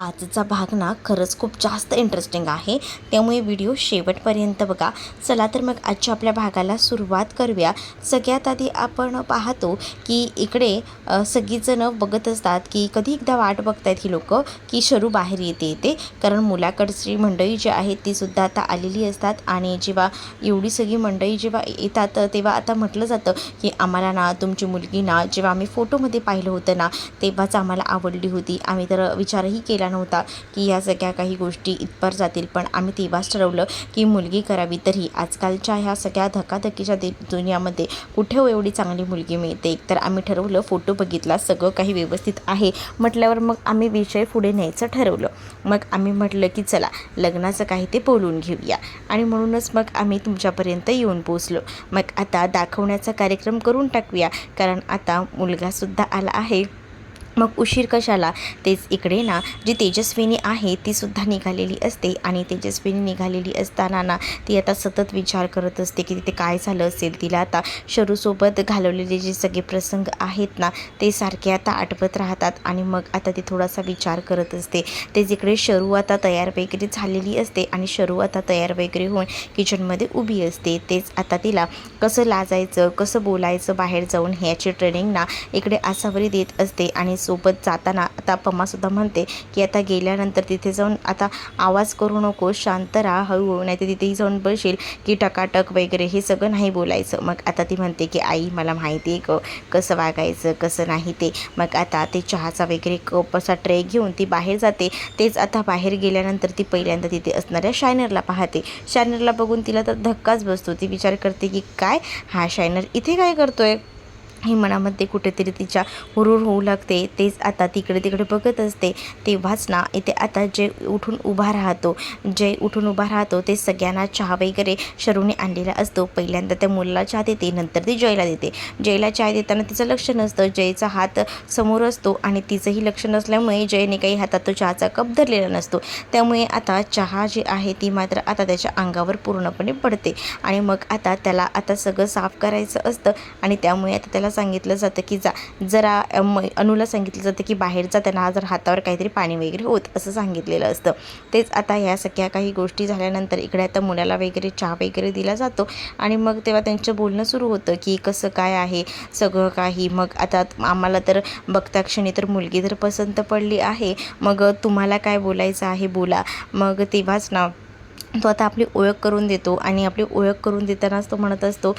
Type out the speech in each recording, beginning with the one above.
आजचा भाग ना खरंच खूप जास्त इंटरेस्टिंग आहे, त्यामुळे व्हिडिओ शेवटपर्यंत बघा. चला तर मग आजच्या आपल्या भागाला सुरुवात करूया. सगळ्यात आधी आपण पाहतो की इकडे सगळीजणं बघत असतात की कधी एकदा वाट बघतायत ही लोकं की शरू बाहेर येते. कारण मुलाकडची मंडळी जी आहेत तीसुद्धा आता आलेली असतात आणि जेव्हा एवढी सगळी मंडळी जेव्हा येतात तेव्हा आता म्हटलं जातं की आम्हाला ना तुमची मुलगी ना जेव्हा आम्ही फोटोमध्ये पाहिलं होतं ना तेव्हाच आम्हाला आवडली होती. आम्ही तर विचारही केला नव्हता की या सगळ्या काही गोष्टी इथपर जातील, पण आम्ही तेव्हाच ठरवलं की मुलगी करावी. तरी आजकालच्या ह्या सगळ्या धकाधकीच्या दुनियामध्ये कुठे एवढी चांगली मुलगी मिळते. तर आम्ही ठरवलं, फोटो बघितला, सगळं काही व्यवस्थित आहे म्हटल्यावर मग आम्ही विषय पुढे न्यायचं ठरवलं. मग आम्ही म्हटलं की चला लग्नाचं काही ते बोलून घेऊया आणि म्हणूनच मग आम्ही तुमच्यापर्यंत येऊन पोचलो. मग आता दाखवण्याचा कार्यक्रम करून टाकूया, कारण आता मुलगासुद्धा आला आहे. मग उशीर कशाला. तेच इकडे ना जी तेजस्विनी आहे तीसुद्धा निघालेली असते आणि तेजस्विनी निघालेली असताना ना ती आता सतत विचार करत असते की तिथे काय झालं असेल. तिला आता शरूसोबत घालवलेले जे सगळे प्रसंग आहेत ना ते सारखे आता आठवत राहतात आणि मग आता ती थोडासा विचार करत असते. तेच इकडे शरू आता तयार वगैरे झालेली असते आणि शरू आता तयार वगैरे होऊन किचनमध्ये उभी असते. तेच आता तिला कसं लाजायचं, कसं बोलायचं बाहेर जाऊन ह्याची ट्रेनिंग ना इकडे आसावरी देत असते. आणि सोबत जाताना आता पम्मासुद्धा म्हणते की आता गेल्यानंतर तिथे जाऊन आता आवाज करू नको, शांत राहा, हळूहळू, नाही तर तिथेही जाऊन बसशील की टकाटक वगैरे हे सगळं नाही बोलायचं. मग आता ती म्हणते की आई मला माहिती आहे कसं वागायचं कसं नाही ते. मग आता ते चहाचा वगैरे कप असा ट्रे घेऊन ती बाहेर जाते. तेच आता बाहेर गेल्यानंतर ती पहिल्यांदा तिथे असणाऱ्या शायनरला पाहते. शायनरला बघून तिला तर धक्काच बसतो. ती विचार करते की काय हा शायनर इथे काय करतोय. ही मनामध्ये कुठेतरी तिच्या हुरूर होऊ लागते. तेच आता तिकडे बघत असते. तेव्हाच ना इथे आता जय उठून उभा राहतो. ते सगळ्यांना चहा वगैरे शरूने आणलेला असतो. पहिल्यांदा त्या मुलाला चहा देते, नंतर ती जयला देते. जयला चहा देताना तिचं लक्ष नसतं. जयचा हात समोर असतो आणि तिचंही लक्ष नसल्यामुळे जयने काही हातात तो चहाचा कप धरलेला नसतो. त्यामुळे आता चहा जी आहे ती मात्र आता त्याच्या अंगावर पूर्णपणे पडते आणि मग आता त्याला आता सगळं साफ करायचं असतं आणि त्यामुळे आता त्याला सांगितलं जातं की जरा अनुला सांगितलं जातं की बाहेर जा, त्यांना जर हातावर काहीतरी पाणी वगैरे होत असं सांगितलेलं असतं. तेच आता ह्या सगळ्या काही गोष्टी झाल्यानंतर इकडे आता मुलाला वगैरे चहा वगैरे दिला जातो आणि मग तेव्हा त्यांचं बोलणं सुरू होतं की कसं काय आहे सगळं काही. मग आता आम्हाला तर बघता क्षणी तर मुलगी तर पसंत पडली आहे, मग तुम्हाला काय बोलायचं आहे बोला. मग तेव्हाच ना तो आता आपली ओळख करून देतो आणि आपली ओळख करून देतानाच तो म्हणत असतो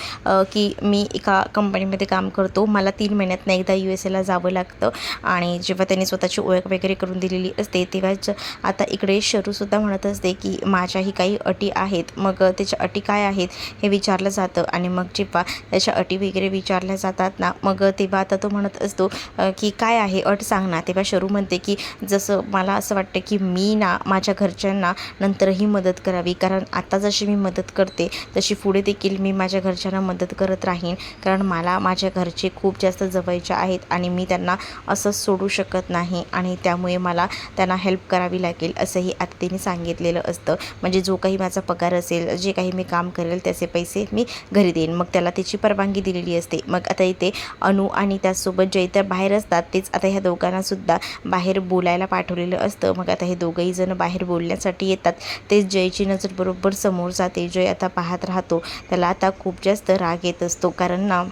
की मी एका कंपनीमध्ये काम करतो, मला 3 महिन्यातनं एकदा USA जावं लागतं. आणि जेव्हा त्यांनी स्वतःची ओळख वगैरे करून दिलेली असते तेव्हाच आता इकडे शरूसुद्धा म्हणत असते की माझ्याही काही अटी आहेत. मग त्याच्या अटी काय आहेत हे विचारलं जातं आणि मग जेव्हा त्याच्या अटी वगैरे विचारल्या जातात ना मग तेव्हा आता तो म्हणत असतो की काय आहे अट सांग ना. तेव्हा शरू म्हणते की जसं मला असं वाटतं की मी ना माझ्या घरच्यांना नंतरही मदत करावी, कारण आता जशी मी मदत करते तशी पुढे देखील मी माझ्या घरच्यांना मदत करत राहीन. कारण मला माझ्या घरचे खूप जास्त जवळचे आहेत आणि मी त्यांना असंच सोडू शकत नाही आणि त्यामुळे मला त्यांना हेल्प करावी लागेल असंही आता तिने सांगितलेलं असतं. म्हणजे जो काही माझा पगार असेल, जे काही मी काम करेल त्याचे पैसे मी घरी देईन. मग त्याला त्याची परवानगी दिलेली असते. मग आता इथे अनु आणि त्याचसोबत जय तर बाहेर असतात. तेच आता ह्या दोघांनासुद्धा बाहेर बोलायला पाठवलेलं असतं. मग आता हे दोघंही जण बाहेर बोलण्यासाठी येतात. तेच जयची नजर बरोबर समोर जाते. जय आता पाहत राहतो. त्याला आता खूप जास्त राग येत असतो, कारण ना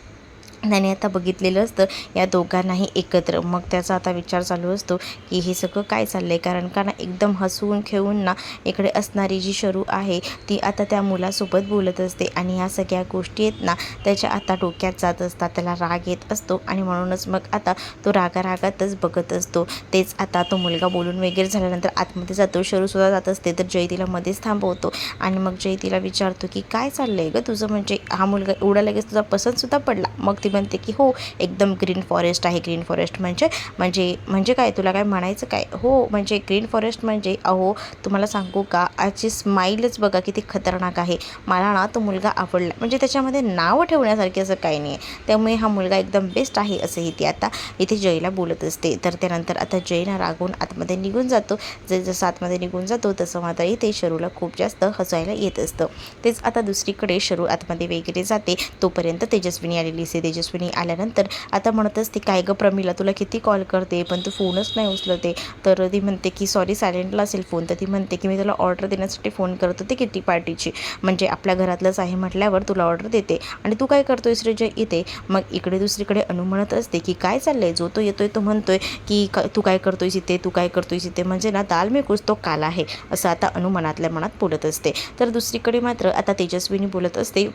त्याने आता बघितलेलं असतं या दोघांनाही एकत्र. मग त्याचा आता विचार चालू असतो की हे सगळं काय चाललं आहे. कारण का ना एकदम हसून खेळून ना इकडे असणारी जी शरू आहे ती आता त्या मुलासोबत बोलत असते आणि ह्या सगळ्या गोष्टी आहेत ना त्याच्या आता डोक्यात जात असतात. त्याला राग येत असतो आणि म्हणूनच मग आता तो रागारागातच बघत असतो. तेच आता तो मुलगा बोलून वगैरे झाल्यानंतर आतमध्ये जातो. शरूसुद्धा जात असते तर जय तिला मध्येच थांबवतो आणि मग जय तिला विचारतो की काय चाललं आहे गं तुझं, म्हणजे हा मुलगा एवढा लगेच तुझा पसंतसुद्धा पडला. मग ती म्हणते की हो एकदम ग्रीन फॉरेस्ट आहे. ग्रीन फॉरेस्ट म्हणजे म्हणजे म्हणजे काय, तुला काय म्हणायचं काय. हो म्हणजे ग्रीन फॉरेस्ट म्हणजे अहो तुम्हाला सांगू का आजची स्माईलच बघा किती खतरनाक आहे. मला ना तो मुलगा आवडला, म्हणजे त्याच्यामध्ये नाव ठेवण्यासारखे असं काही नाही आहे. त्यामुळे हा मुलगा एकदम बेस्ट आहे असंही ती आता इथे जयला बोलत असते. तर त्यानंतर आता जयना रागवून आतमध्ये निघून जातो. जसं आतमध्ये निघून जातो तसं मात्र इथे शरूला खूप जास्त हसायला येत असतं. तेच आता दुसरीकडे शरू आतमध्ये वगैरे जाते. तोपर्यंत तेजस्विनी आलेली असते. तेजस्विनी आल्यानंतर आता म्हणत असते, काय गं प्रमिला, तुला किती कॉल करते पण तू फोनच नाही उचलते. तर ती म्हणते की सॉरी सायलेंटला असेल फोन. तर ती म्हणते की मी तुला ऑर्डर देण्यासाठी फोन करत होते किटी पार्टीची, म्हणजे आपल्या घरातलंच आहे म्हटल्यावर तुला ऑर्डर देते आणि तू काय करतोयस रे जय इथे. मग इकडे दुसरीकडे अनु म्हणत असते की काय चाललंय, जो तो येतोय तो म्हणतोय की तू काय करतोयस इथे, तू काय करतोयस इथे, म्हणजे ना दाल में कुछ तो काला आहे असं आता अनु मनातल्या मनात बोलत असते. तर दुसरीकडे मात्र आता तेजस्विनी बोलत असते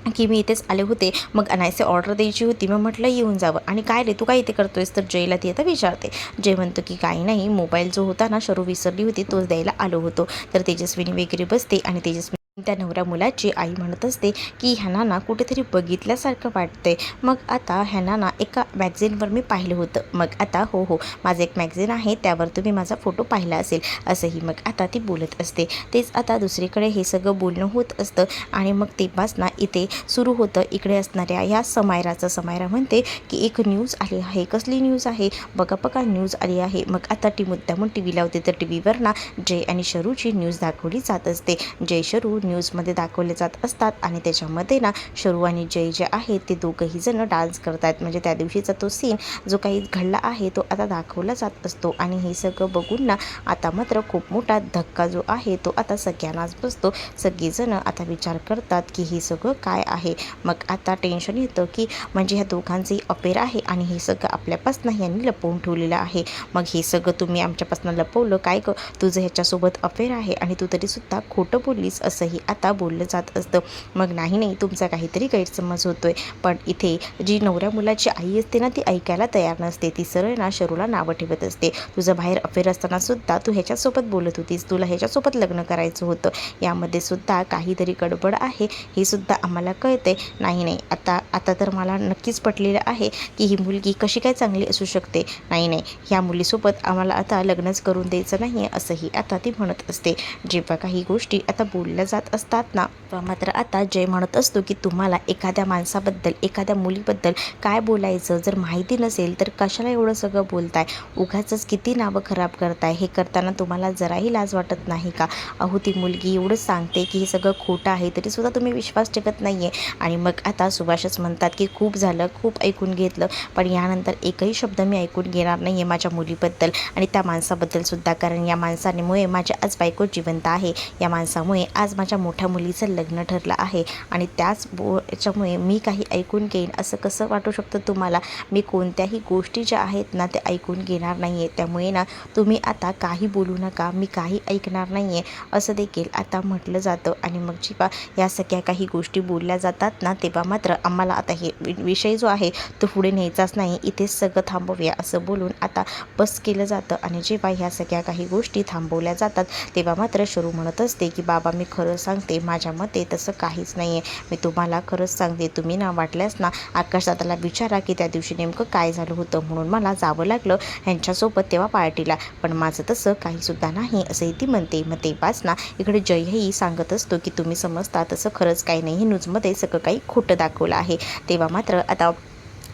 की मी इथेच आले होते, मग अनायसे ऑर्डर द्यायची होती, मग म्हटलं येऊन जावं. आणि काय रे तू काय इथे करतोयस, तर जयला ती आता विचारते. जय म्हणतो की काही नाही, मोबाईल जो होता ना शरू विसरली होती तोच द्यायला आलो होतो. तर तेजस्विनी वगैरे बसते आणि तेजस्विनी त्या नवऱ्या मुलाची आई म्हणत असते की ह्यांना ना कुठेतरी बघितल्यासारखं वाटतंय. मग आता ह्यांना ना एका मॅगझिनवर मी पाहिलं होतं. मग आता हो हो, माझं एक मॅगझिन आहे त्यावर तुम्ही माझा फोटो पाहिला असेल असंही मग आता ती बोलत असते. तेच आता दुसरीकडे हे सगळं बोलणं होत असतं आणि मग तेव्हाच ना इथे सुरू होतं इकडे असणाऱ्या ह्या समायराचं. समायरा म्हणते की एक न्यूज आली आहे. कसली न्यूज आहे, बघा बघा न्यूज आली आहे. मग आता टी मुद्दामून टी व्ही लावते तर टी व्हीवर ना जय आणि शरूची न्यूज दाखवली जात असते. जय शरू न्यूजमध्ये दाखवले जात असतात आणि त्याच्यामध्ये ना शरू आणि जय जे आहेत ते दोघंही जण डान्स करत आहेत. म्हणजे त्या दिवशीचा तो सीन जो काही घडला आहे तो आता दाखवला जात असतो आणि हे सगळं बघून ना आता मात्र खूप मोठा धक्का जो आहे तो आता सगळ्यांनाच बसतो. सगळेजण आता विचार करतात की हे सगळं काय आहे. मग आता टेन्शन येतं की म्हणजे ह्या दोघांचंही अफेअर आहे आणि हे सगळं आपल्यापासून यांनी लपवून ठेवलेलं आहे. मग हे सगळं तुम्ही आमच्यापासून लपवलं काय ग, तुझं ह्याच्यासोबत अफेअर आहे आणि तू तरीसुद्धा खोटं बोललीस असंही आता बोललं जात असतं. मग नाही नाही, तुमचा काहीतरी गैरसमज होतोय. पण इथे जी नवऱ्या मुलाची आई असते ना ती ऐकायला तयार नसते. ती सरळ ना शरूला नावं ठेवत असते. तुझं बाहेर अफेअर असताना सुद्धा तू ह्याच्यासोबत बोलत होतीस, तुला ह्याच्यासोबत लग्न करायचं होतं, यामध्ये सुद्धा काहीतरी गडबड आहे हे सुद्धा आम्हाला कळते. नाही नाही, आता तर मला नक्कीच पटलेलं आहे की ही मुलगी कशी काय चांगली असू शकते. नाही नाही, ह्या मुलीसोबत आम्हाला आता लग्नच करून द्यायचं नाही आहे असंही आता ती म्हणत असते. जेव्हा काही गोष्टी आता बोलल्या जात असतात ना मात्र आता जय म्हणत असतो की तुम्हाला एखाद्या माणसाबद्दल एखाद्या मुलीबद्दल काय बोलायचं जर माहिती नसेल तर कशाला एवढं सगळं बोलताय, उगाचच किती नावं खराब करताय. हे करताना तुम्हाला जराही लाज वाटत नाही का. अहो ती मुलगी एवढंच सांगते की हे सगळं खोटं आहे तरीसुद्धा तुम्ही विश्वास ठेवत नाही आहे. आणि मग आता सुभाषच म्हणतात की खूप झालं, खूप ऐकून घेतलं, पण यानंतर एकही शब्द मी ऐकून घेणार नाही आहे माझ्या मुलीबद्दल आणि त्या माणसाबद्दलसुद्धा. कारण या माणसामुळे माझ्या आज बायको जिवंत आहे, या माणसामुळे आज माझ्या मोठ्या मुलीचं लग्न ठरलं आहे आणि याच्यामुळे मी काही ऐकून घेईन असं कसं वाटू शकतं तुम्हाला. मी कोणत्याही गोष्टी ज्या आहेत ना ते ऐकून घेणार नाही आहे. त्यामुळे ना तुम्ही आता काही बोलू नका, मी काही ऐकणार नाही आहे असं देखील आता म्हटलं जातं. आणि मग जेव्हा या सगळ्या काही गोष्टी बोलल्या जातात ना तेव्हा मात्र आम्हाला आता हे विषय जो आहे तो पुढे न्यायचाच नाही, इथेच सगळं थांबवूया असं बोलून आता बस केलं जातं. आणि जेव्हा ह्या सगळ्या काही गोष्टी थांबवल्या जातात तेव्हा मात्र शरू म्हणत असते की बाबा मी खरं सांगते, माझ्या मते तसं काहीच नाही आहे. मी तुम्हाला खरंच सांगते, तुम्ही ना वाटल्यास ना आकाशदादाला विचारा की त्या दिवशी नेमकं काय झालं होतं म्हणून मला जावं लागलं ह्यांच्यासोबत तेव्हा पार्टीला, पण माझं तसं काहीसुद्धा नाही असंही ती म्हणते. मग तेव्हाच ना इकडे जयही सांगत असतो की तुम्ही समजता तसं खरंच काही नाही, न्यूजमध्ये सगळं काही खोटं दाखवलं आहे. तेव्हा मात्र आता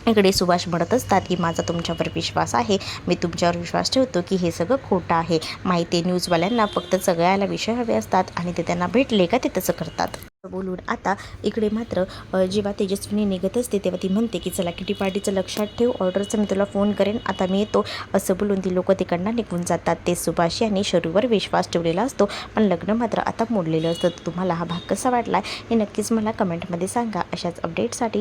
इकडे सुभाष म्हणत असतात की माझा तुमच्यावर विश्वास आहे, मी तुमच्यावर विश्वास ठेवतो की हे सगळं खोटं आहे. माहिती आहे न्यूजवाल्यांना फक्त सगळ्याला विषय हवे असतात आणि ते त्यांना भेटले का ते तसं करतात बोलून आता इकडे मात्र जेव्हा तेजस्विनी निघत असते तेव्हा ती म्हणते की चला किटी पार्टीचं लक्षात ठेव, ऑर्डरचं मी तुला फोन करेन, आता मी येतो असं बोलून ती लोक तिकडनं निघून जातात. ते सुभाष यांनी शरूवर विश्वास ठेवलेला असतो पण लग्न मात्र आता मोडलेलं असतं. तुम्हाला हा भाग कसा वाटला हे नक्कीच मला कमेंटमध्ये सांगा. अशाच अपडेटसाठी